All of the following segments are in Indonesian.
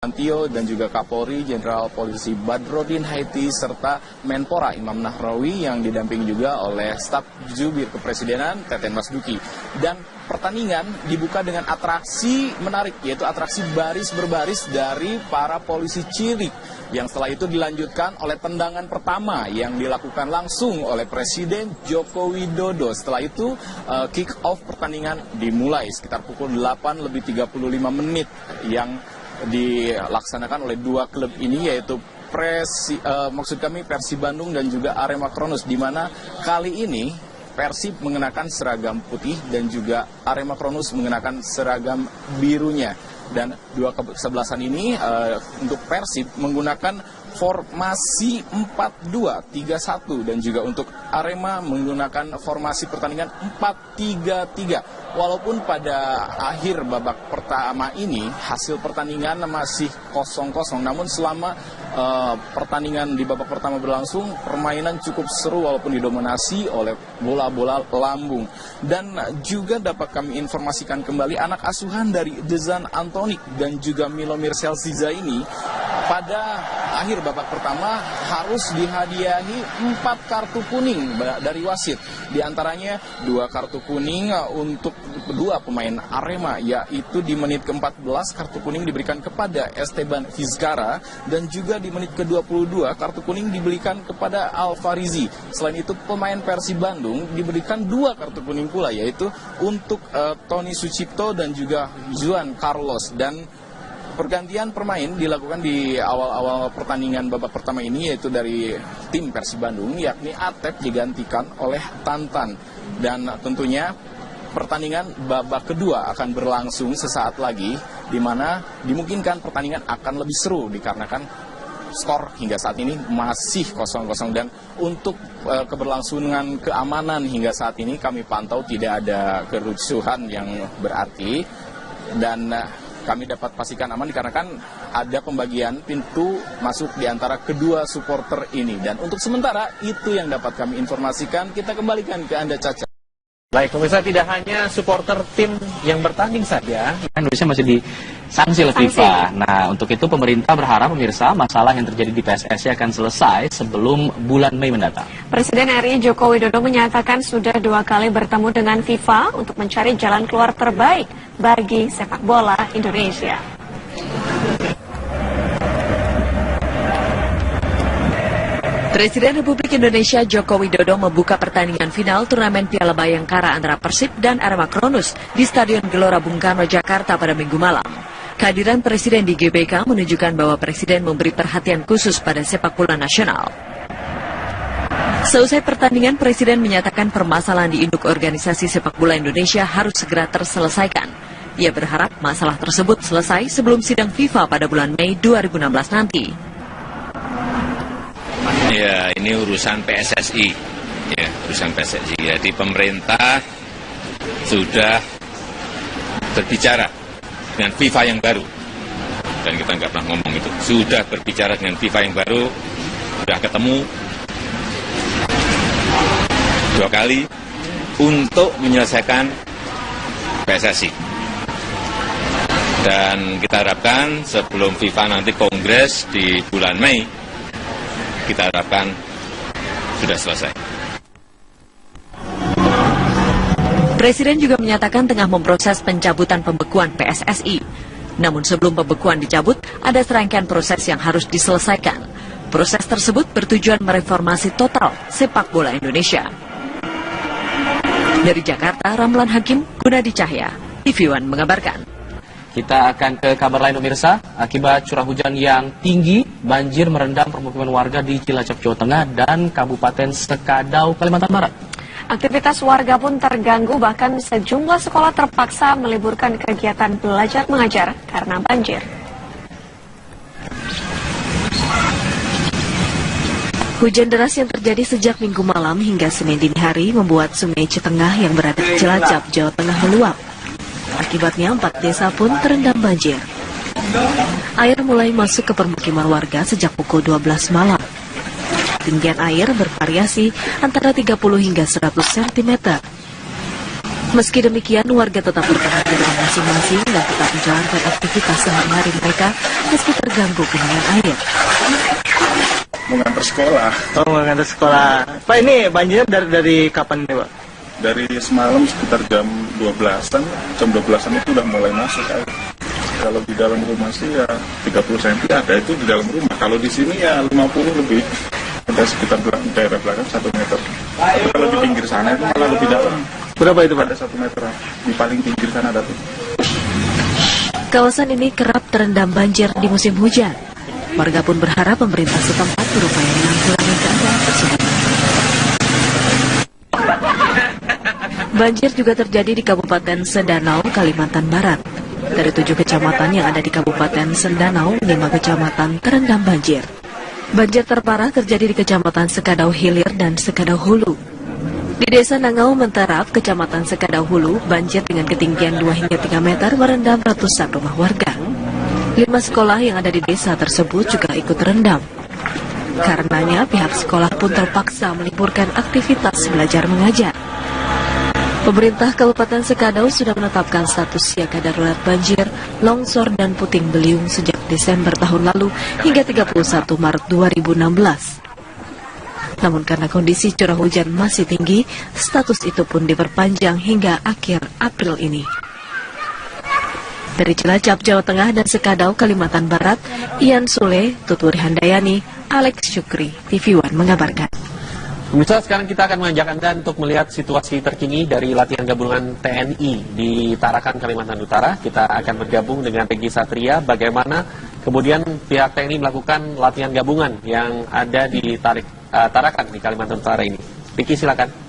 Tio dan juga Kapolri Jenderal Polisi Badrodin Haiti serta Menpora Imam Nahrawi yang didampingi juga oleh staf jubir kepresidenan Teten Mas Duki. Dan pertandingan dibuka dengan atraksi menarik, yaitu atraksi baris berbaris dari para polisi cilik, yang setelah itu dilanjutkan oleh tendangan pertama yang dilakukan langsung oleh Presiden Joko Widodo. Setelah itu kick off pertandingan dimulai sekitar pukul 8:35 yang dilaksanakan oleh dua klub ini, yaitu Persib Bandung dan juga Arema Kronus, di mana kali ini Persib mengenakan seragam putih dan juga Arema Kronus mengenakan seragam birunya. Dan dua kesebelasan ini untuk Persib menggunakan formasi 4-2-3-1 dan juga untuk Arema menggunakan formasi pertandingan 4-3-3. Walaupun pada akhir babak pertama ini hasil pertandingan masih 0-0, namun selama pertandingan di babak pertama berlangsung, permainan cukup seru walaupun didominasi oleh bola-bola lambung. Dan juga dapat kami informasikan kembali, anak asuhan dari Dezan Antonik dan juga Milomir Celsiza ini pada akhir babak pertama harus dihadiahi 4 kartu kuning dari wasit. Di antaranya 2 kartu kuning untuk 2 pemain Arema, yaitu di menit ke-14 kartu kuning diberikan kepada Esteban Vizcara, dan juga di menit ke-22 kartu kuning diberikan kepada Alfarizi. Selain itu pemain Persib Bandung diberikan 2 kartu kuning pula, yaitu untuk Tony Sucipto dan juga Juan Carlos. Dan pergantian pemain dilakukan di awal-awal pertandingan babak pertama ini, yaitu dari tim Persib Bandung, yakni Atep digantikan oleh Tantan. Dan tentunya pertandingan babak kedua akan berlangsung sesaat lagi, di mana dimungkinkan pertandingan akan lebih seru dikarenakan skor hingga saat ini masih 0-0. Dan untuk keberlangsungan keamanan hingga saat ini kami pantau tidak ada kerusuhan yang berarti, dan kami dapat pastikan aman dikarenakan ada pembagian pintu masuk di antara kedua supporter ini. Dan untuk sementara itu yang dapat kami informasikan. Kita kembalikan ke Anda, Caca. Baik, pemirsa, tidak hanya supporter tim yang bertanding saja, Indonesia masih disanksi oleh FIFA. Nah, untuk itu pemerintah berharap, pemirsa, masalah yang terjadi di PSSI akan selesai sebelum bulan Mei mendatang. Presiden RI Joko Widodo menyatakan sudah 2 kali bertemu dengan FIFA untuk mencari jalan keluar terbaik bagi sepak bola Indonesia. Presiden Republik Indonesia Joko Widodo membuka pertandingan final turnamen Piala Bayangkara antara Persib dan Arema Kronus di Stadion Gelora Bung Karno, Jakarta pada Minggu malam. Kehadiran Presiden di GBK menunjukkan bahwa Presiden memberi perhatian khusus pada sepak bola nasional. Seusai pertandingan, Presiden menyatakan permasalahan di induk organisasi sepak bola Indonesia harus segera terselesaikan. Ia berharap masalah tersebut selesai sebelum sidang FIFA pada bulan Mei 2016 nanti. Ya, ini urusan PSSI, ya, urusan PSSI. Jadi pemerintah sudah berbicara dengan FIFA yang baru, dan kita nggak pernah ngomong itu. Sudah berbicara dengan FIFA yang baru, sudah ketemu 2 kali untuk menyelesaikan PSSI. Dan kita harapkan sebelum FIFA nanti kongres di bulan Mei, kita harapkan sudah selesai. Presiden juga menyatakan tengah memproses pencabutan pembekuan PSSI. Namun sebelum pembekuan dicabut, ada serangkaian proses yang harus diselesaikan. Proses tersebut bertujuan mereformasi total sepak bola Indonesia. Dari Jakarta, Ramlan Hakim, Gunadi Cahya, TV One mengabarkan. Kita akan ke kabar lain, pemirsa. Akibat curah hujan yang tinggi, banjir merendam permukiman warga di Cilacap, Jawa Tengah dan Kabupaten Sekadau, Kalimantan Barat. Aktivitas warga pun terganggu, bahkan sejumlah sekolah terpaksa meliburkan kegiatan belajar mengajar karena banjir. Hujan deras yang terjadi sejak Minggu malam hingga Senin dini hari membuat Sungai Citengah yang berada di Cilacap, Jawa Tengah meluap. Akibatnya 4 desa pun terendam banjir. Air mulai masuk ke permukiman warga sejak pukul 12 malam. Ketinggian air bervariasi antara 30 hingga 100 cm. Meski demikian, warga tetap bertahan di rumah masing-masing dan tetap menjalankan aktivitas sehari-hari mereka meski terganggu genangan air. Mengantar sekolah. Oh, mengantar sekolah. Pak, ini banjirnya dari kapan nih, Pak? Dari semalam sekitar jam 12-an, jam 12-an itu udah mulai masuk air. Kalau di dalam rumah sih ya 30 cm ada itu di dalam rumah. Kalau di sini ya 50 lebih. Ada sekitar daerah belakang 1 meter. Kalau di pinggir sana itu malah lebih dalam. Berapa itu, Pak? Ada 1 meter. Di paling pinggir sana ada tuh. Kawasan ini kerap terendam banjir di musim hujan. Warga pun berharap pemerintah setempat berupaya menanggulangi keadaan tersebut. Banjir juga terjadi di Kabupaten Sendanau, Kalimantan Barat. Dari 7 kecamatan yang ada di Kabupaten Sendanau, 5 kecamatan terendam banjir. Banjir terparah terjadi di Kecamatan Sekadau Hilir dan Sekadau Hulu. Di Desa Nangau Menterap, Kecamatan Sekadau Hulu, banjir dengan ketinggian 2 hingga 3 meter merendam ratusan rumah warga. 5 sekolah yang ada di desa tersebut juga ikut terendam. Karenanya pihak sekolah pun terpaksa meliburkan aktivitas belajar mengajar. Pemerintah Kabupaten Sekadau sudah menetapkan status siaga darurat banjir, longsor dan puting beliung sejak Desember tahun lalu hingga 31 Maret 2016. Namun karena kondisi curah hujan masih tinggi, status itu pun diperpanjang hingga akhir April ini. Dari Cilacap, Jawa Tengah dan Sekadau, Kalimantan Barat, Ian Sule, Tuturi Handayani, Alex Syukri, TV One mengabarkan. Pemirsa, sekarang kita akan mengajak Anda untuk melihat situasi terkini dari latihan gabungan TNI di Tarakan, Kalimantan Utara. Kita akan bergabung dengan Regi Satria, bagaimana kemudian pihak TNI melakukan latihan gabungan yang ada di Tarakan di Kalimantan Utara ini. Regi, silakan.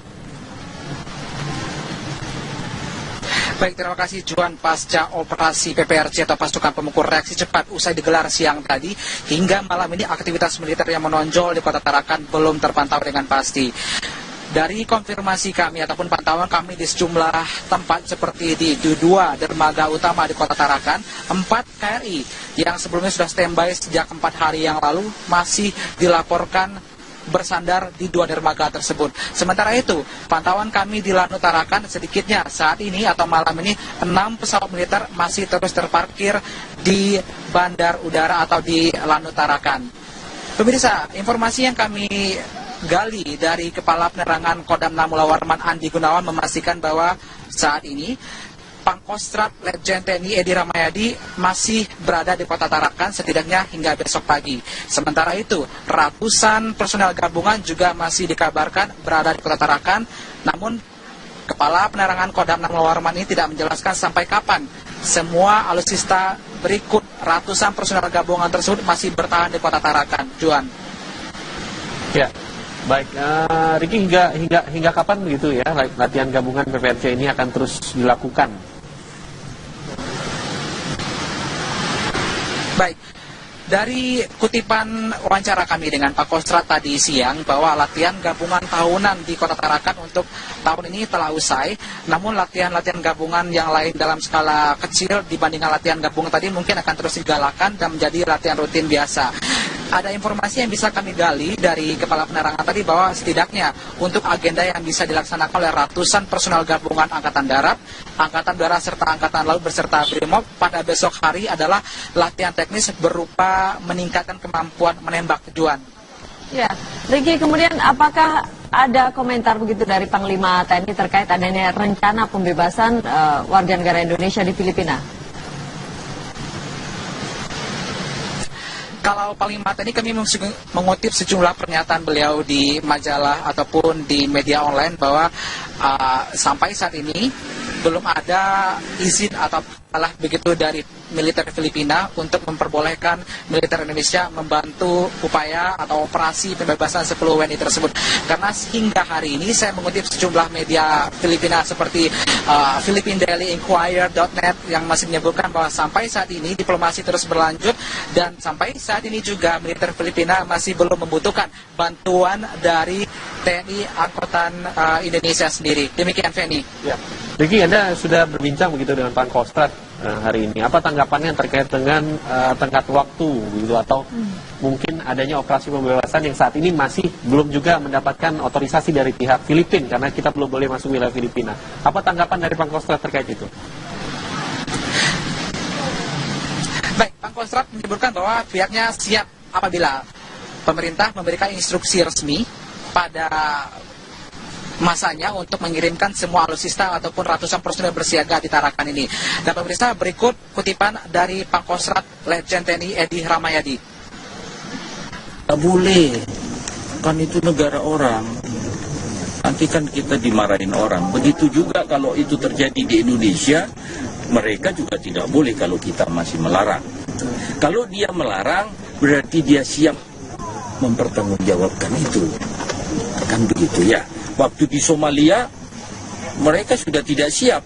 Baik, terima kasih Juan. Pasca operasi PPRC atau pasukan pemukul reaksi cepat usai digelar siang tadi, hingga malam ini aktivitas militer yang menonjol di Kota Tarakan belum terpantau dengan pasti. Dari konfirmasi kami ataupun pantauan kami di sejumlah tempat seperti di 2 dermaga utama di Kota Tarakan, 4 KRI yang sebelumnya sudah standby sejak 4 hari yang lalu masih dilaporkan bersandar di 2 dermaga tersebut. Sementara itu, pantauan kami di Lanut Tarakan sedikitnya saat ini atau malam ini 6 pesawat militer masih terus terparkir di bandar udara atau di Lanut Tarakan. Pemirsa, informasi yang kami gali dari Kepala Penerangan Kodam 6 Mula Warman Andi Gunawan memastikan bahwa saat ini Pangkostrat Letjen TNI Edi Ramayadi masih berada di Kota Tarakan setidaknya hingga besok pagi. Sementara itu, ratusan personel gabungan juga masih dikabarkan berada di Kota Tarakan. Namun, Kepala Penerangan Kodam 6 Mula Warman ini tidak menjelaskan sampai kapan semua alutsista berikut ratusan personel gabungan tersebut masih bertahan di Kota Tarakan. Juan. Ya. Baik, Riki, hingga kapan begitu ya latihan gabungan PPRC ini akan terus dilakukan? Baik, dari kutipan wawancara kami dengan Pak Kostrat tadi siang bahwa latihan gabungan tahunan di Kota Tarakan untuk tahun ini telah usai. Namun latihan-latihan gabungan yang lain dalam skala kecil dibandingkan latihan gabungan tadi mungkin akan terus digalakan dan menjadi latihan rutin biasa. Ada informasi yang bisa kami gali dari Kepala Penerangan tadi bahwa setidaknya untuk agenda yang bisa dilaksanakan oleh ratusan personel gabungan Angkatan Darat, Angkatan Udara serta Angkatan Laut beserta BRIMOB pada besok hari adalah latihan teknis berupa meningkatkan kemampuan menembak tujuan. Ya, Riki, kemudian apakah ada komentar begitu dari Panglima TNI terkait adanya rencana pembebasan warga negara Indonesia di Filipina? Kalau Panglima TNI kami mengutip sejumlah pernyataan beliau di majalah ataupun di media online bahwa sampai saat ini belum ada izin atau salah begitu dari militer Filipina untuk memperbolehkan militer Indonesia membantu upaya atau operasi pembebasan 10 WNI tersebut. Karena hingga hari ini saya mengutip sejumlah media Filipina seperti philippinedailyinquirer.net yang masih menyebutkan bahwa sampai saat ini diplomasi terus berlanjut dan sampai saat ini juga militer Filipina masih belum membutuhkan bantuan dari TNI Angkatan Indonesia sendiri. Demikian, Feni. Ya. Riki, Anda sudah berbincang begitu dengan Pak Kostrat hari ini. Apa tanggapannya terkait dengan tenggat waktu gitu atau mungkin adanya operasi pembebasan yang saat ini masih belum juga mendapatkan otorisasi dari pihak Filipina karena kita belum boleh masuk wilayah Filipina. Apa tanggapan dari Pak Kostrat terkait itu? Pangkostrat menyebutkan bahwa pihaknya siap apabila pemerintah memberikan instruksi resmi pada masanya untuk mengirimkan semua alutsista ataupun ratusan personel bersiaga di Tarakan ini. Dan pemirsa, berikut kutipan dari Pangkostrat Letjen TNI Edi Ramayadi. Tak boleh, kan itu negara orang. Nanti kan kita dimarahin orang. Begitu juga kalau itu terjadi di Indonesia, mereka juga tidak boleh kalau kita masih melarang. Kalau dia melarang, berarti dia siap mempertanggungjawabkan itu. Kan begitu ya. Waktu di Somalia, mereka sudah tidak siap.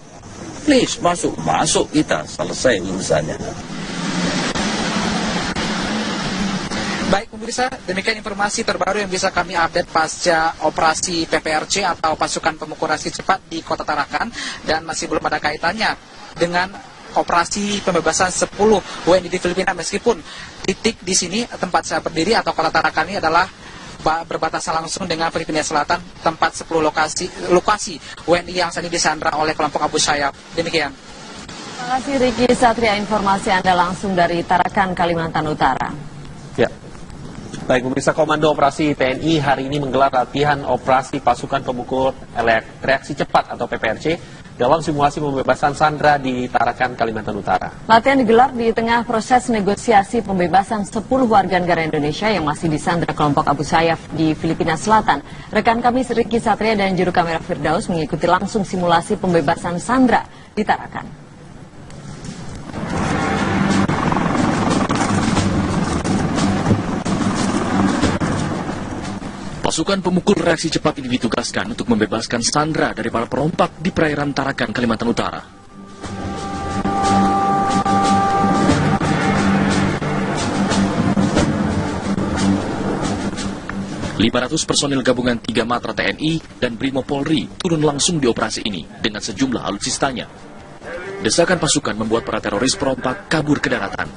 Please, masuk kita, selesai urusannya. Baik pemirsa, demikian informasi terbaru yang bisa kami update pasca operasi PPRC atau pasukan pemukul reaksi cepat di Kota Tarakan, dan masih belum ada kaitannya dengan operasi pembebasan 10 WNI di Filipina, meskipun titik di sini tempat saya berdiri atau Kota Tarakan ini adalah berbatasan langsung dengan Filipina Selatan, tempat 10 lokasi WNI yang saat ini disandra oleh kelompok Abu Sayyaf. Demikian. Terima kasih Riki Satria, informasi Anda langsung dari Tarakan, Kalimantan Utara. Ya. Baik pemirsa, Komando Operasi TNI hari ini menggelar latihan operasi pasukan pemukul reaksi cepat atau PPRC dalam simulasi pembebasan sandera di Tarakan, Kalimantan Utara. Latihan digelar di tengah proses negosiasi pembebasan 10 warga negara Indonesia yang masih disandra kelompok Abu Sayyaf di Filipina Selatan. Rekan kami Riki Satria dan juru kamera Firdaus mengikuti langsung simulasi pembebasan sandera di Tarakan. Pasukan pemukul reaksi cepat ini ditugaskan untuk membebaskan sandera dari para perompak di perairan Tarakan, Kalimantan Utara. ...500 personil gabungan 3 Matra TNI dan Brimo Polri turun langsung di operasi ini dengan sejumlah alutsistanya. Desakan pasukan membuat para teroris perompak kabur ke daratan.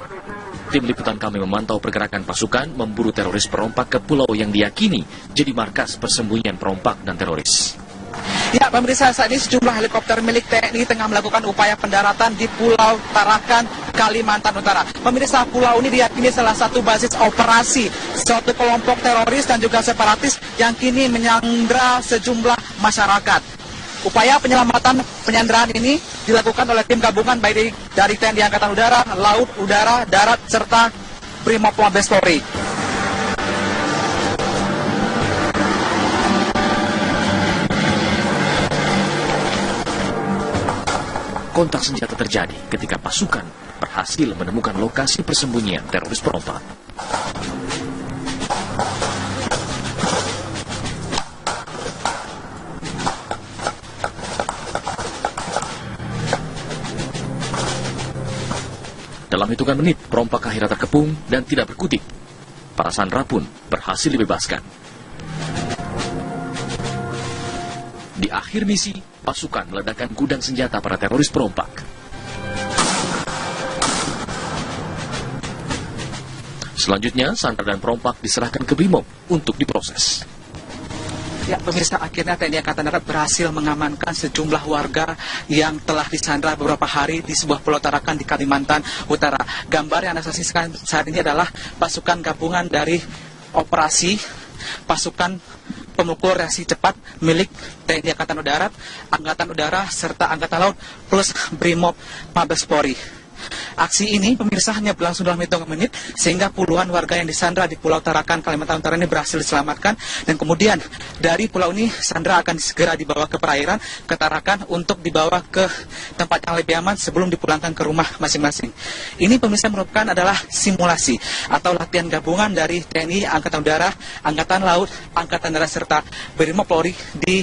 Tim liputan kami memantau pergerakan pasukan memburu teroris perompak ke pulau yang diyakini jadi markas persembunyian perompak dan teroris. Ya, pemirsa, saat ini sejumlah helikopter milik TNI tengah melakukan upaya pendaratan di Pulau Tarakan, Kalimantan Utara. Pemirsa, pulau ini diyakini salah satu basis operasi suatu kelompok teroris dan juga separatis yang kini menyandra sejumlah masyarakat. Upaya penyelamatan penyanderaan ini dilakukan oleh tim gabungan baik dari TNI Angkatan Udara, Laut, Udara, Darat, serta Brimob Mabes Polri. Kontak senjata terjadi ketika pasukan berhasil menemukan lokasi persembunyian teroris perompak. Dalam hitungan menit, perompak akhirnya terkepung dan tidak berkutik. Para sandera pun berhasil dibebaskan. Di akhir misi, pasukan meledakkan gudang senjata para teroris perompak. Selanjutnya, sandera dan perompak diserahkan ke Brimob untuk diproses. Ya, pemirsa, akhirnya TNI Angkatan Darat berhasil mengamankan sejumlah warga yang telah disandra beberapa hari di sebuah pulau Tarakan di Kalimantan Utara. Gambar yang Anda saksikan saat ini adalah pasukan gabungan dari operasi pasukan pemukul reaksi cepat milik TNI Angkatan Darat, Angkatan Udara, serta Angkatan Laut plus Brimob Mabes Polri. Aksi ini pemirsa hanya berlangsung dalam hitungan menit sehingga puluhan warga yang disandra di Pulau Tarakan, Kalimantan Utara ini berhasil diselamatkan, dan kemudian dari pulau ini sandra akan segera dibawa ke perairan ke Tarakan untuk dibawa ke tempat yang lebih aman sebelum dipulangkan ke rumah masing-masing. Ini pemirsa merupakan adalah simulasi atau latihan gabungan dari TNI Angkatan Udara, Angkatan Laut, Angkatan Darat serta Brimob Polri di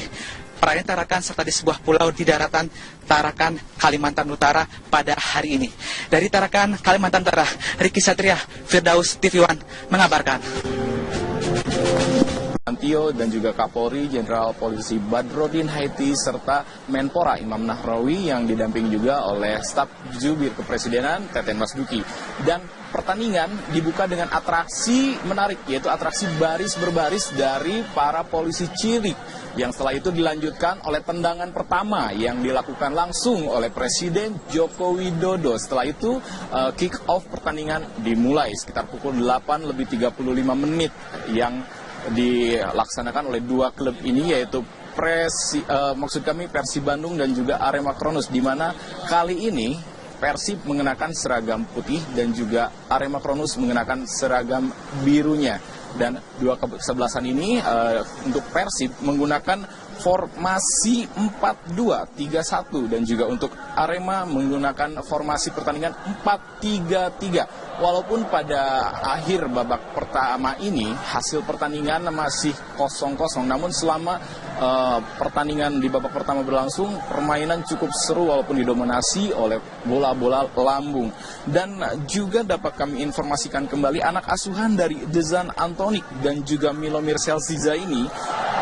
perairan Tarakan serta di sebuah pulau di daratan Tarakan, Kalimantan Utara pada hari ini. Dari Tarakan, Kalimantan Utara, Riki Satria, Firdaus, TV One mengabarkan. Tio dan juga Kapolri Jenderal Polisi Badrodin Haiti serta Menpora Imam Nahrawi yang didampingi juga oleh staf jubir kepresidenan Teten Mas Duki. Dan pertandingan dibuka dengan atraksi menarik, yaitu atraksi baris berbaris dari para polisi cilik, yang setelah itu dilanjutkan oleh tendangan pertama yang dilakukan langsung oleh Presiden Joko Widodo. Setelah itu kick off pertandingan dimulai sekitar pukul 8:35 yang dilaksanakan oleh dua klub ini, yaitu Persib Bandung dan juga Arema Kronus, di mana kali ini Persib mengenakan seragam putih dan juga Arema Kronus mengenakan seragam birunya. Dan dua kesebelasan ini untuk Persib menggunakan formasi 4-2-3-1 dan juga untuk Arema menggunakan formasi pertandingan 4-3-3. Walaupun pada akhir babak pertama ini hasil pertandingan masih 0-0, namun selama pertandingan di babak pertama berlangsung, permainan cukup seru walaupun didominasi oleh bola-bola lambung. Dan juga dapat kami informasikan kembali, anak asuhan dari Dezan Antonik dan juga Milomir Selsiza ini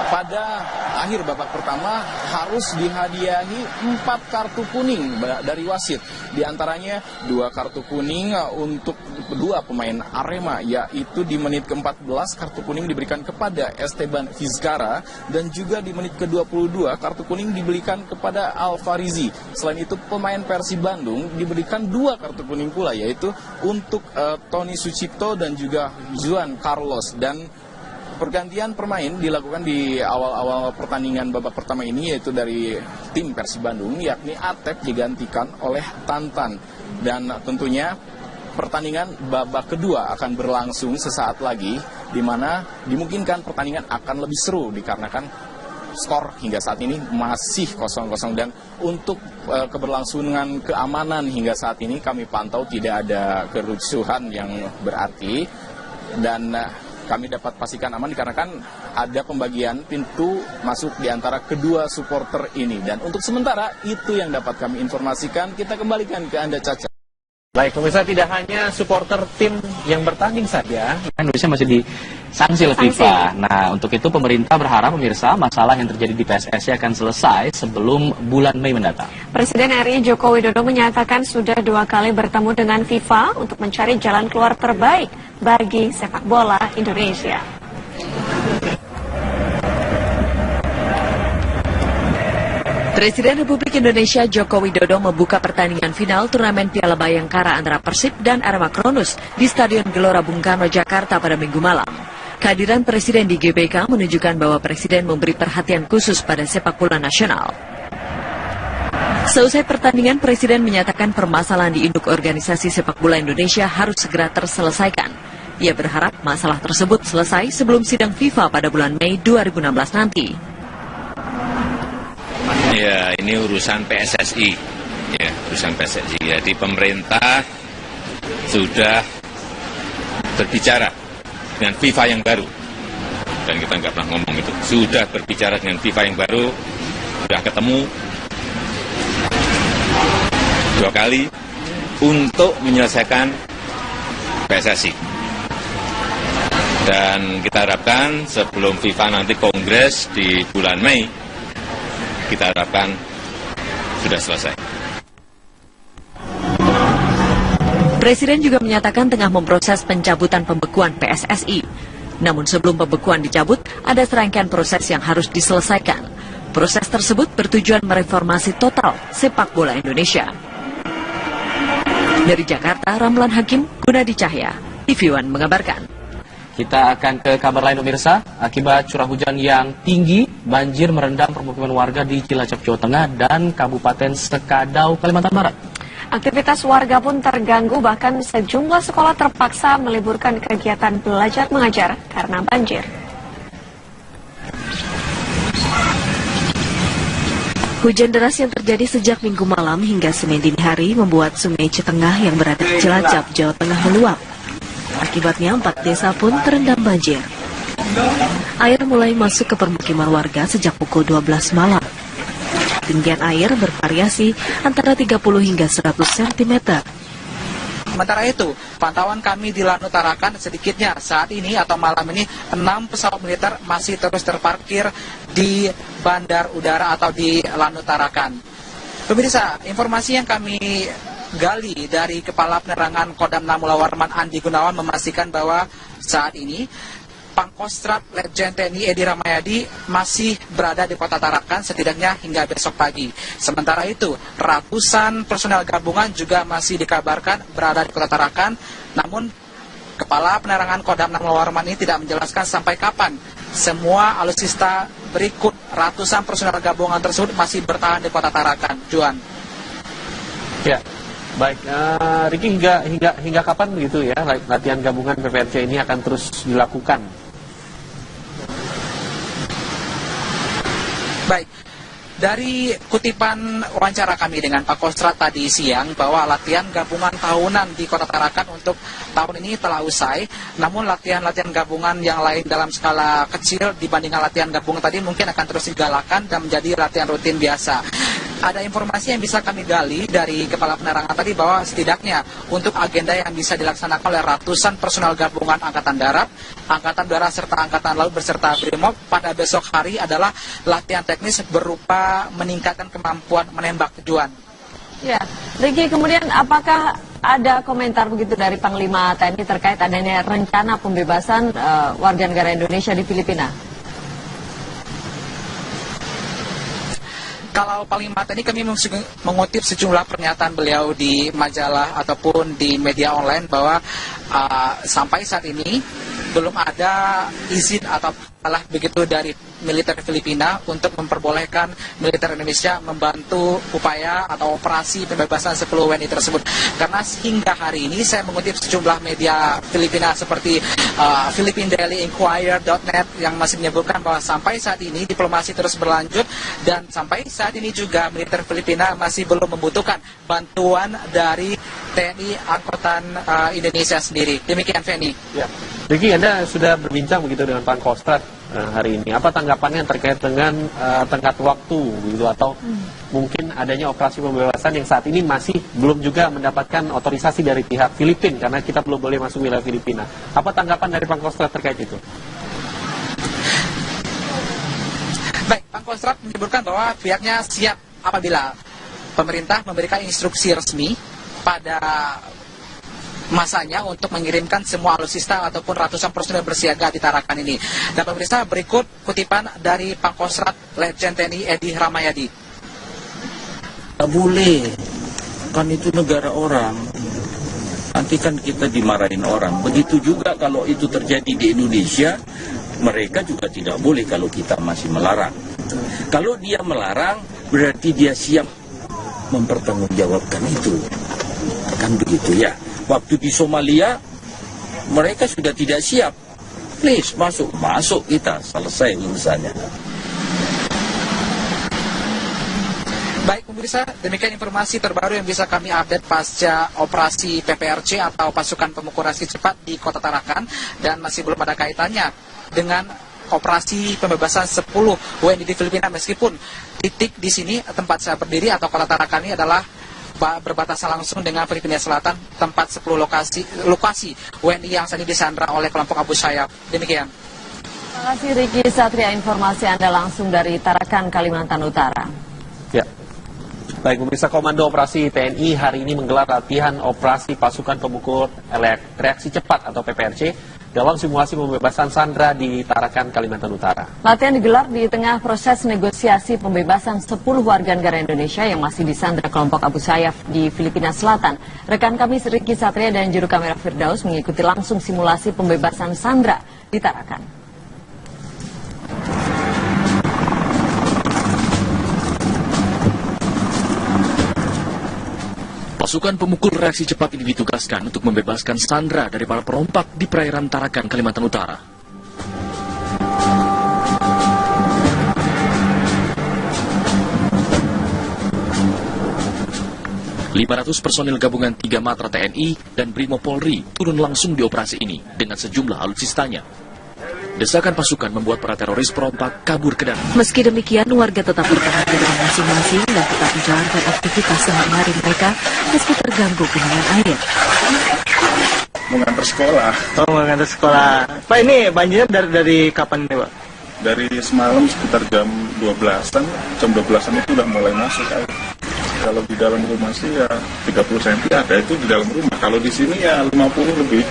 pada akhir babak pertama harus dihadiahi 4 kartu kuning dari wasit. Di antaranya 2 kartu kuning untuk kedua pemain Arema, yaitu di menit ke-14 kartu kuning diberikan kepada Esteban Vizcara, dan juga di menit ke-22 kartu kuning diberikan kepada Alfarizi. Selain itu pemain Persib Bandung diberikan 2 kartu kuning pula, yaitu untuk Tony Sucipto dan juga Juan Carlos. Dan pergantian pemain dilakukan di awal-awal pertandingan babak pertama ini, yaitu dari tim Persib Bandung, yakni Atep digantikan oleh Tantan. Dan tentunya pertandingan babak kedua akan berlangsung sesaat lagi, di mana dimungkinkan pertandingan akan lebih seru dikarenakan skor hingga saat ini masih 0-0. Dan untuk keberlangsungan keamanan hingga saat ini kami pantau tidak ada kerusuhan yang berarti, dan kami dapat pastikan aman dikarenakan ada pembagian pintu masuk di antara kedua supporter ini. Dan untuk sementara itu yang dapat kami informasikan. Kita kembalikan ke Anda, Caca. Baik, pemirsa, tidak hanya supporter tim yang bertanding saja, Indonesia masih disanksi oleh FIFA. Nah, untuk itu pemerintah berharap pemirsa masalah yang terjadi di PSSI akan selesai sebelum bulan Mei mendatang. Presiden RI Joko Widodo menyatakan sudah 2 kali bertemu dengan FIFA untuk mencari jalan keluar terbaik bagi sepak bola Indonesia. Presiden Republik Indonesia Joko Widodo membuka pertandingan final turnamen Piala Bayangkara antara Persib dan Arema Kronus di Stadion Gelora Bung Karno, Jakarta pada Minggu malam. Kehadiran Presiden di GBK menunjukkan bahwa Presiden memberi perhatian khusus pada sepak bola nasional. Seusai pertandingan, Presiden menyatakan permasalahan di induk organisasi sepak bola Indonesia harus segera terselesaikan. Ia berharap masalah tersebut selesai sebelum sidang FIFA pada bulan Mei 2016 nanti. Ya, ini urusan PSSI, ya, urusan PSSI. Jadi pemerintah sudah berbicara dengan FIFA yang baru, dan kita nggak pernah ngomong itu. Sudah berbicara dengan FIFA yang baru, sudah ketemu 2 kali untuk menyelesaikan PSSI. Dan kita harapkan sebelum FIFA nanti kongres di bulan Mei, kita harapkan sudah selesai. Presiden juga menyatakan tengah memproses pencabutan pembekuan PSSI. Namun sebelum pembekuan dicabut, ada serangkaian proses yang harus diselesaikan. Proses tersebut bertujuan mereformasi total sepak bola Indonesia. Dari Jakarta, Ramlan Hakim, Gunadi Cahya, TV One mengabarkan. Kita akan ke kabar lain, pemirsa. Akibat curah hujan yang tinggi, banjir merendam permukiman warga di Cilacap, Jawa Tengah dan Kabupaten Sekadau, Kalimantan Barat. Aktivitas warga pun terganggu, bahkan sejumlah sekolah terpaksa meliburkan kegiatan belajar mengajar karena banjir. Hujan deras yang terjadi sejak Minggu malam hingga Senin dini hari membuat Sungai Citengah yang berada di Cilacap, Jawa Tengah meluap. Akibatnya 4 desa pun terendam banjir. Air mulai masuk ke permukiman warga sejak pukul 12 malam. Ketinggian air bervariasi antara 30 hingga 100 cm. Sementara itu, pantauan kami di Lanut Tarakan sedikitnya saat ini atau malam ini 6 pesawat militer masih terus terparkir di Bandar Udara atau di Lanut Tarakan. Pemirsa, informasi yang kami gali dari Kepala Penerangan Kodam 6 Mula Warman Andi Gunawan memastikan bahwa saat ini Pangkostrat Letjen TNI Edi Ramayadi masih berada di Kota Tarakan setidaknya hingga besok pagi. Sementara itu, ratusan personel gabungan juga masih dikabarkan berada di Kota Tarakan. Namun, Kepala Penerangan Kodam 6 Mula Warman ini tidak menjelaskan sampai kapan semua alutsista berikut ratusan personel gabungan tersebut masih bertahan di Kota Tarakan. Juan. Ya. Baik, Riki, hingga kapan begitu ya latihan gabungan PPRC ini akan terus dilakukan? Baik, dari kutipan wawancara kami dengan Pak Kostrat tadi siang bahwa latihan gabungan tahunan di Kota Tarakan untuk tahun ini telah usai. Namun latihan-latihan gabungan yang lain dalam skala kecil dibandingkan latihan gabungan tadi mungkin akan terus digalakan dan menjadi latihan rutin biasa. Ada informasi yang bisa kami gali dari Kepala Penerangan tadi bahwa setidaknya untuk agenda yang bisa dilaksanakan oleh ratusan personel gabungan Angkatan Darat, Angkatan Udara serta Angkatan Laut beserta BRIMOB pada besok hari adalah latihan teknis berupa meningkatkan kemampuan menembak tujuan. Ya, Riki, kemudian apakah ada komentar begitu dari Panglima TNI terkait adanya rencana pembebasan warga negara Indonesia di Filipina? Kalau Panglima TNI kami mengutip sejumlah pernyataan beliau di majalah ataupun di media online bahwa sampai saat ini belum ada izin atau apalah begitu dari militer Filipina untuk memperbolehkan militer Indonesia membantu upaya atau operasi pembebasan 10 WNI tersebut. Karena hingga hari ini saya mengutip sejumlah media Filipina seperti philippinedailyinquirer.net yang masih menyebutkan bahwa sampai saat ini diplomasi terus berlanjut dan sampai saat ini juga militer Filipina masih belum membutuhkan bantuan dari TNI Angkatan Indonesia sendiri. Demikian, Feni. Ya. Riki, Anda sudah berbincang begitu dengan Pak Kostrat hari ini. Apa tanggapannya terkait dengan tenggat waktu gitu atau mungkin adanya operasi pembebasan yang saat ini masih belum juga mendapatkan otorisasi dari pihak Filipina karena kita belum boleh masuk wilayah Filipina. Apa tanggapan dari Pak Kostrat terkait itu? Baik, Pak Kostrat menyebutkan bahwa pihaknya siap apabila pemerintah memberikan instruksi resmi pada masanya untuk mengirimkan semua alutsista ataupun ratusan personel bersiaga di Tarakan ini. Dan pemirsa, berikut kutipan dari Pangkostrat Letjen TNI Edi Ramayadi. Tak boleh, kan itu negara orang. Nanti kan kita dimarahin orang. Begitu juga kalau itu terjadi di Indonesia, mereka juga tidak boleh kalau kita masih melarang. Kalau dia melarang, berarti dia siap mempertanggungjawabkan itu. Kan begitu ya. Waktu di Somalia, mereka sudah tidak siap. Please, masuk kita, selesai urusannya. Baik pemirsa, demikian informasi terbaru yang bisa kami update pasca operasi PPRC atau pasukan pemukul reaksi cepat di Kota Tarakan. Dan masih belum ada kaitannya dengan operasi pembebasan 10 WNI di Filipina, meskipun titik di sini tempat saya berdiri atau Kota Tarakan ini adalah berbatasan langsung dengan Filipina Selatan, tempat 10 lokasi WNI yang saat ini disandra oleh kelompok Abu Sayyaf. Demikian. Terima kasih Riki Satria, informasi Anda langsung dari Tarakan, Kalimantan Utara. Ya. Baik, pemirsa, Komando Operasi TNI hari ini menggelar latihan operasi pasukan pemukul reaksi cepat atau PPRC dalam simulasi pembebasan sandera di Tarakan, Kalimantan Utara. Latihan digelar di tengah proses negosiasi pembebasan 10 warga negara Indonesia yang masih disandra kelompok Abu Sayyaf di Filipina Selatan. Rekan kami Riki Satria dan juru kamera Firdaus mengikuti langsung simulasi pembebasan sandera di Tarakan. Pasukan pemukul reaksi cepat ini ditugaskan untuk membebaskan sandera dari para perompak di perairan Tarakan, Kalimantan Utara. ...500 personil gabungan 3 Matra TNI dan BRIMOB Polri turun langsung di operasi ini dengan sejumlah alutsistanya. Desakan pasukan membuat para teroris berontak kabur ke darat. Meski demikian, warga tetap bertahan di rumah masing-masing dan tetap menjalankan aktivitas sehari-hari mereka meski terganggu genangan air. Mengantar sekolah. Oh, mengantar sekolah. Pak, ini banjirnya dari kapan nih, Pak? Dari semalam sekitar jam 12-an, jam 12-an itu udah mulai masuk air. Kalau di dalam rumah sih ya 30 cm ada itu di dalam rumah. Kalau di sini ya 50 lebih.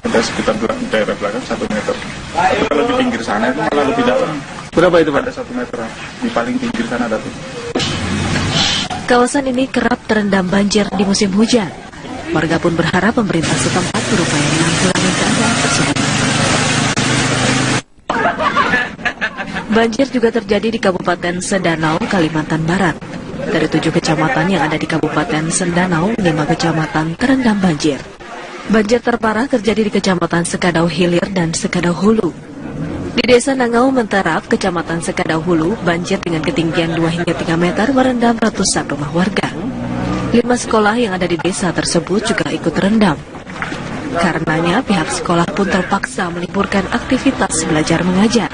Ada sekitar daerah belakang 1 meter. Tapi kalau di pinggir sana itu malah lebih dalam. Berapa itu, Pak? Ada 1 meter. Di paling pinggir sana ada tuh. Kawasan ini kerap terendam banjir di musim hujan. Warga pun berharap pemerintah setempat berupaya menanggulangi keadaan tersebut. Banjir juga terjadi di Kabupaten Sendanau, Kalimantan Barat. Dari 7 kecamatan yang ada di Kabupaten Sendanau, 5 kecamatan terendam banjir. Banjir terparah terjadi di Kecamatan Sekadau Hilir dan Sekadau Hulu. Di Desa Nangau Menterap, Kecamatan Sekadau Hulu, banjir dengan ketinggian 2 hingga 3 meter merendam ratusan rumah warga. 5 sekolah yang ada di desa tersebut juga ikut terendam. Karenanya, pihak sekolah pun terpaksa meliburkan aktivitas belajar mengajar.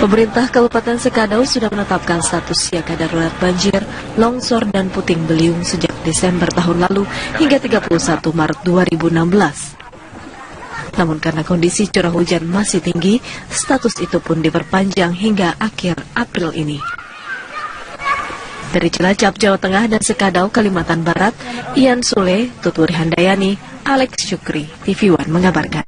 Pemerintah Kabupaten Sekadau sudah menetapkan status siaga darurat banjir, longsor, dan puting beliung sejak Desember tahun lalu hingga 31 Maret 2016. Namun karena kondisi curah hujan masih tinggi, status itu pun diperpanjang hingga akhir April ini. Dari Cilacap, Jawa Tengah dan Sekadau, Kalimantan Barat, Ian Sule, Tuturi Handayani, Alex Syukri, TV One mengabarkan.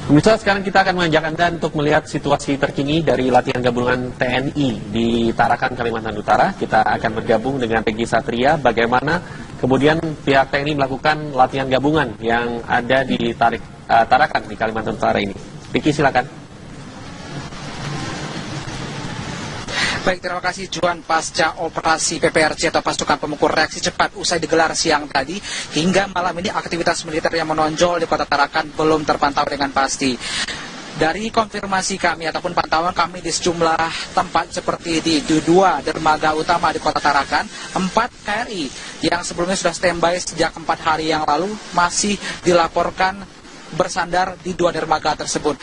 Pemirsa, sekarang kita akan mengajak Anda untuk melihat situasi terkini dari latihan gabungan TNI di Tarakan, Kalimantan Utara. Kita akan bergabung dengan Peggy Satria, bagaimana kemudian pihak TNI melakukan latihan gabungan yang ada di Tarakan di Kalimantan Utara ini. Peggy, silakan. Baik, terima kasih Juan. Pasca operasi PPRC atau pasukan pemukul reaksi cepat usai digelar siang tadi, hingga malam ini aktivitas militer yang menonjol di Kota Tarakan belum terpantau dengan pasti. Dari konfirmasi kami ataupun pantauan kami di sejumlah tempat seperti di 2 dermaga utama di Kota Tarakan, 4 KRI yang sebelumnya sudah standby sejak 4 hari yang lalu masih dilaporkan bersandar di 2 dermaga tersebut.